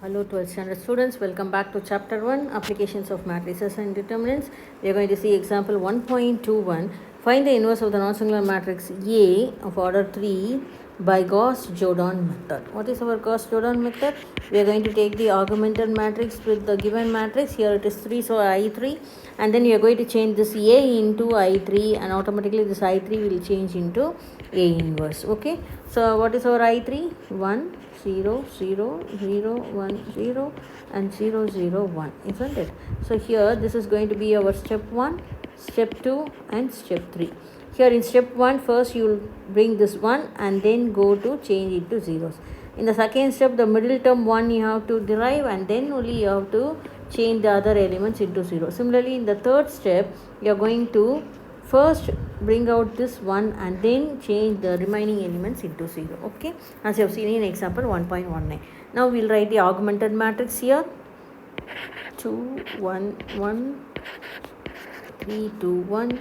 Hello 12th standard students, welcome back to chapter 1, applications of matrices and determinants. We are going to see example 1.21. Find the inverse of the non-singular matrix A of order 3 by Gauss-Jordan method. What is our Gauss-Jordan method? We are going to take the augmented matrix with the given matrix. Here it is 3, so I3, and then we are going to change this A into I3, and automatically this I3 will change into A inverse. Okay, so what is our I3? 1 0 0 0 1 0 and 0 0 1, isn't it? So here this is going to be our step 1, step 2 and step 3. Here in step 1, first you will bring this 1 and then go to change it to zeros. In the second step, the middle term 1 you have to derive, and then only you have to change the other elements into 0. Similarly, in the third step, you are going to first bring out this 1 and then change the remaining elements into 0. Okay, as you have seen in example 1.19. Now we will write the augmented matrix here. 2 1 1 3 2 1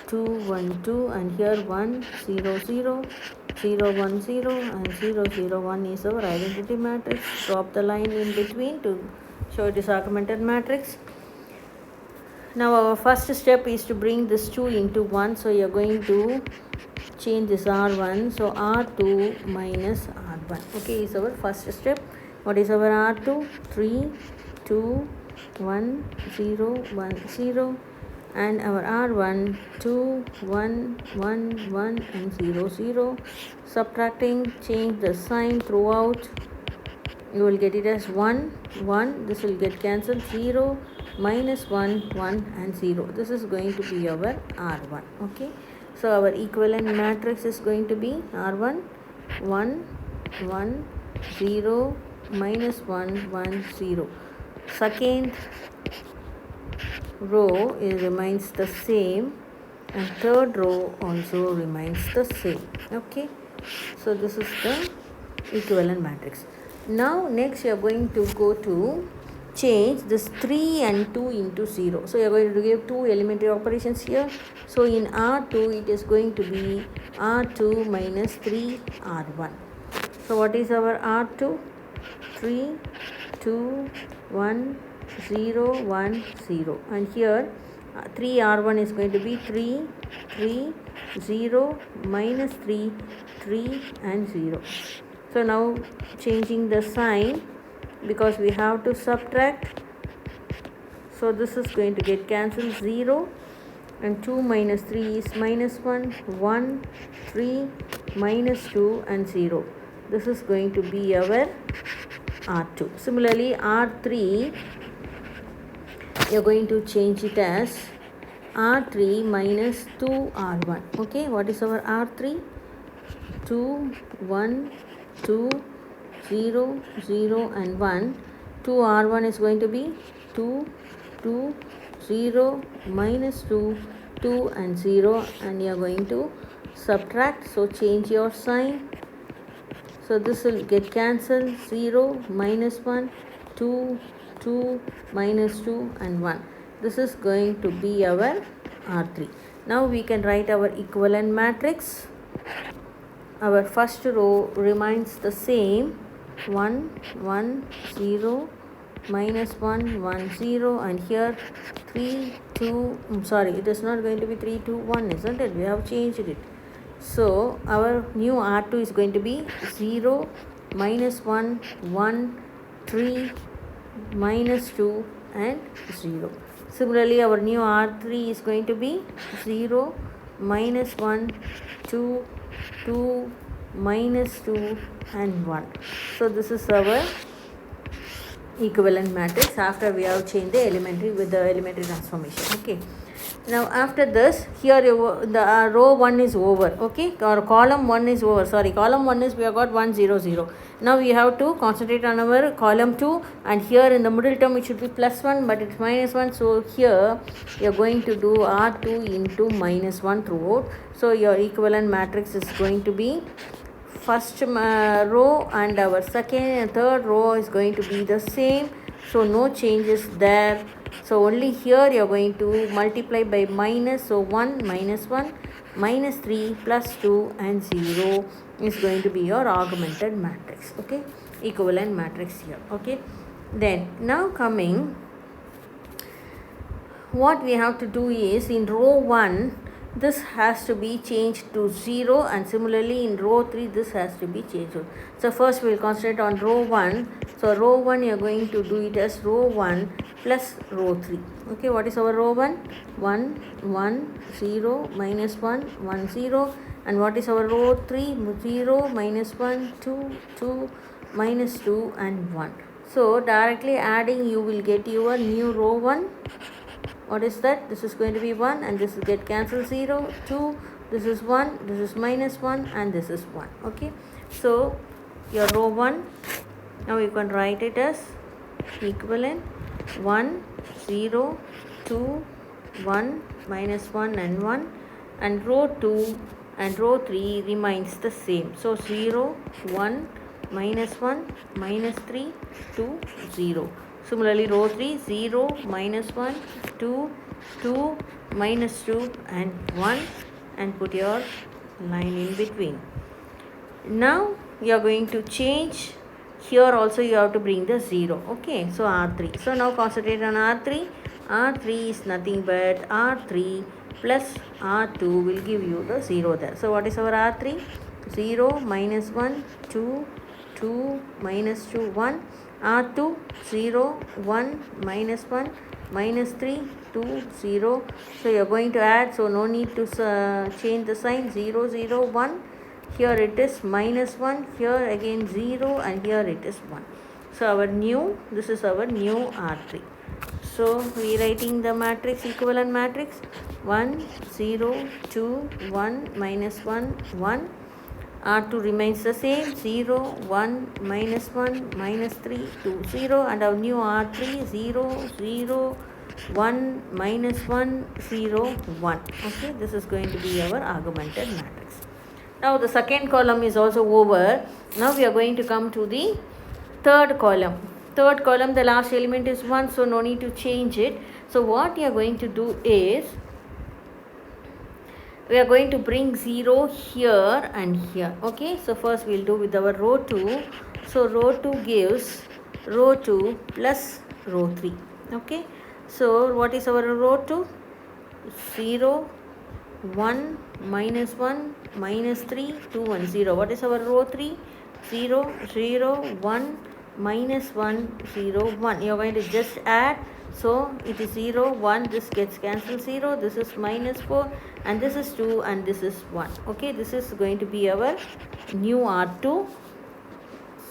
2 1 2, and here 1 0 0 0 1 0 and 0 0 1 is our identity matrix. Drop the line in between to show it is augmented matrix. Now our first step is to bring this 2 into 1, so you are going to change this R1, so R2 minus R1. Okay, is our first step. What is our R2? 3 2 1 0 1 0, and our R1 2 1 1 1 and 0 0. Subtracting, change the sign throughout. You will get it as 1 1. This will get cancelled. 0 minus 1 1 and 0. This is going to be our R1. Okay, so our equivalent matrix is going to be R1 1 1 0 minus 1 1 0. Second row remains the same, and third row also remains the same. Okay, so this is the equivalent matrix. Now next you are going to go to change this 3 and 2 into 0. So you are going to give two elementary operations here. So in R2 it is going to be R2 minus 3 R1. So what is our R2? 3 2 1 0 1 0, and here 3 R1 is going to be 3 3 0 minus 3 3 and 0. So now changing the sign, because we have to subtract, so this is going to get cancelled. 0 and 2 minus 3 is minus 1 1 3 minus 2 and 0. This is going to be our R2. Similarly, R3 you are going to change it as R3 minus 2 R1. Okay, what is our R3? 2 1 2 0 0 and 1. 2 R1 is going to be 2 2 0 minus 2 2 and 0, and you are going to subtract, so change your sign. So this will get cancelled. 0 minus 1 2 2 minus 2 and 1. This is going to be our R3. Now we can write our equivalent matrix. Our first row remains the same, 1 1 0 minus 1 1 0, and here 3 2, sorry, it is not going to be 3 2 1, isn't it? We have changed it. So our new R2 is going to be 0 minus 1 1 3 minus 2 and 0. Similarly, our new R3 is going to be 0 minus 1 2 2 minus 2 and 1. So this is our equivalent matrix after we have changed the elementary with the elementary transformation. Okay, now after this, here the row 1 is over. Okay, or column 1 is over. Sorry, column 1 is we have got 1 0 0. Now we have to concentrate on our column 2, and here in the middle term it should be plus 1, but it's minus 1. So here you are going to do R2 into minus 1 throughout. So your equivalent matrix is going to be first row, and our second and third row is going to be the same, so no changes there. So only here you are going to multiply by minus, so 1 minus 1 minus 3 plus 2 and 0 is going to be your augmented matrix. Okay, equivalent matrix here. Okay, then now coming, what we have to do is in row 1 this has to be changed to 0, and similarly in row 3 this has to be changed. So first we will concentrate on row 1. So row 1 you are going to do it as row 1 plus row 3. Okay, what is our row 1? 1 1 0 minus 1 1 0. And what is our row 3? 0 minus 1 2 2 minus 2 and 1. So directly adding you will get your new row 1. What is that? This is going to be 1 and this will get cancelled 0, 2, this is 1, this is minus 1 and this is 1. Okay, so your row 1, now you can write it as equivalent 1, 0, 2, 1, minus 1 and 1, and row 2 and row 3 remains the same. So 0, 1, minus 1, minus 3, 2, 0. Similarly, row 3, 0, minus 1, 2, 2, minus 2 and 1, and put your line in between. Now, you are going to change. Here also you have to bring the 0. Okay, so R3. So now concentrate on R3. R3 is nothing but R3 plus R2 will give you the 0 there. So what is our R3? 0, minus 1, 2, 2, minus 2, 1. R2 0 1 minus 1 minus 3 2 0. So you are going to add, so no need to change the sign. 0 0 1, here it is minus 1, here again 0, and here it is 1. So our new, this is our new R3. So rewriting the matrix, equivalent matrix, 1 0 2 1 minus 1 1. R2 remains the same, 0, 1, minus 1, minus 3, 2, 0, and our new R3, 0, 0, 1, minus 1, 0, 1. Okay, this is going to be our augmented matrix. Now the second column is also over. Now we are going to come to the third column. Third column, the last element is 1, so no need to change it. So what we are going to do is, we are going to bring 0 here and here. Okay, so first we will do with our row 2. So row 2 gives row 2 plus row 3. Okay, so what is our row 2? 0, 1, minus 1, minus 3, 2, 1, 0. What is our row 3? 0, 0, 1, minus 1, 0, 1. You are going to just add. So it is 0, 1, this gets cancelled 0, this is minus 4, and this is 2, and this is 1. Okay, this is going to be our new R2.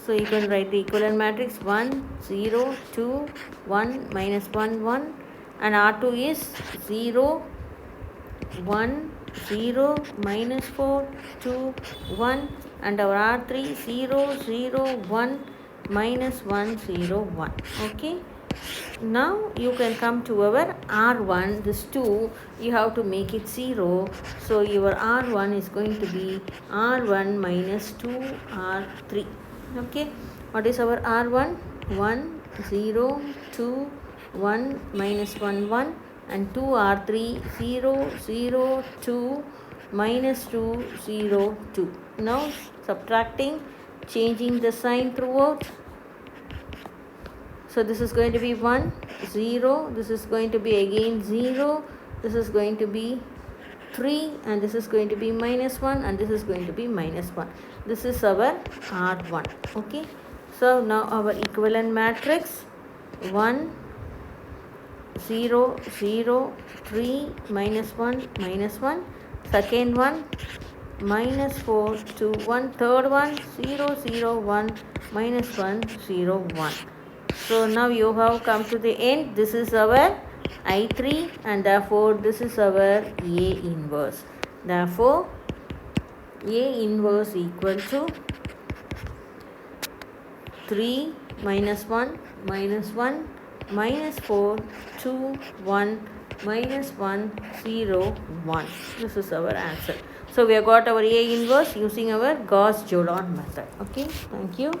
So you can write the equivalent matrix 1, 0, 2, 1, minus 1, 1, and R2 is 0, 1, 0, minus 4, 2, 1, and our R3 0, 0, 1, minus 1, 0, 1. Okay. Now you can come to our R1, this 2, you have to make it 0. So your R1 is going to be R1 minus 2 R3. Okay, what is our R1? 1, 0, 2, 1, minus 1, 1, and 2 R3, 0, 0, 2, minus 2, 0, 2. Now subtracting, changing the sign throughout. So this is going to be 1, 0, this is going to be again 0, this is going to be 3, and this is going to be minus 1, and this is going to be minus 1. This is our R1. Okay. So now our equivalent matrix, 1, 0, 0, 3, minus 1, minus 1. Second one, minus 4, 2, 1. Third one, 0, 0, 1, minus 1, 0, 1. So now you have come to the end. This is our I3, and therefore this is our A inverse. Therefore A inverse equal to 3 minus 1 minus 1 minus 4 2 1 minus 1 0 1. This is our answer. So we have got our A inverse using our Gauss-Jordan method. Okay, thank you.